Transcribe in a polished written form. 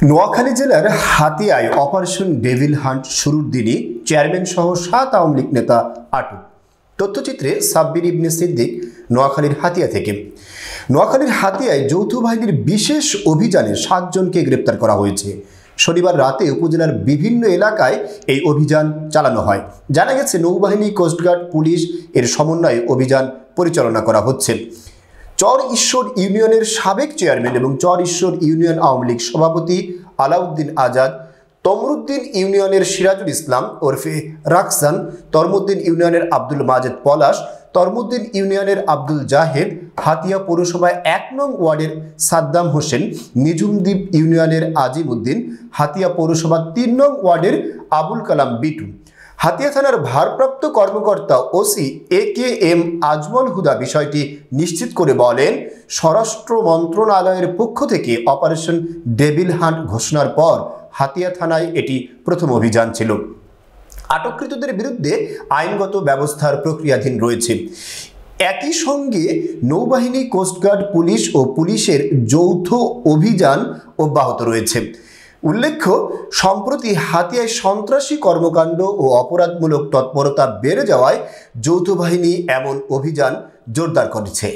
নোয়াখালী জেলার হাতিয়ায় operation devil hunt শুরুর দিনই চেয়ারম্যান সহ 7 আওয়ামী লীগ নেতা আটক। তথ্যচিত্রে সাব্বির ইবনে সিদ্দিক, নোয়াখালীর হাতিয়া থেকে। নোয়াখালীর হাতিয়ায় যৌথ বাহিনীর বিশেষ অভিযানে 7 জনকে গ্রেপ্তার করা হয়েছে। শনিবার রাতে উপজেলার বিভিন্ন এলাকায় এই অভিযান চালানো হয়। জানা গেছে, নৌবাহিনী, কোস্টগার্ড, পুলিশ এর সমন্বয়ে অভিযান পরিচালনা করা হচ্ছে। চর ঈশ্বর ইউনিয়নের সাবেক চেয়ারম্যান এবং চর ঈশ্বর ইউনিয়ন আওয়ামী লীগ সভাপতি আলাউদ্দিন আজাদ, তমরুদ্দিন ইউনিয়নের সিরাজুল ইসলাম ওরফে রাকসান, তরমুদ্দিন ইউনিয়নের আব্দুল মাজেদ পলাশ, তরমুদ্দিন ইউনিয়নের আব্দুল জাহেদ, হাতিয়া পৌরসভায় 1 নং ওয়ার্ডের সাদ্দাম হোসেন, নিঝুমদ্বীপ ইউনিয়নের আজিম উদ্দিন, হাতিয়া পৌরসভা 3 নং ওয়ার্ডের আবুল কালাম বিটু। হাতিয়া থানার ভারপ্রাপ্ত কর্মকর্তা ওসি AKM আজমল হুদা বিষয়টি নিশ্চিত করে বলেন, স্বরাষ্ট্র মন্ত্রণালয়ের পক্ষ থেকে অপারেশন ডেভিল হান্ট ঘোষণার পর হাতিয়া থানায় এটি প্রথম অভিযান ছিল। আটককৃতদের বিরুদ্ধে আইনগত ব্যবস্থার প্রক্রিয়াধীন রয়েছে। একই সঙ্গে নৌবাহিনী, কোস্টগার্ড, পুলিশ ও পুলিশের যৌথ অভিযান অব্যাহত রয়েছে। উল্লেখ্য, সম্প্রতি হাতিয়ায় সন্ত্রাসী কর্মকাণ্ড ও অপরাধমূলক তৎপরতা বেড়ে যাওয়ায় যৌথ বাহিনী এমন অভিযান জোরদার করেছে।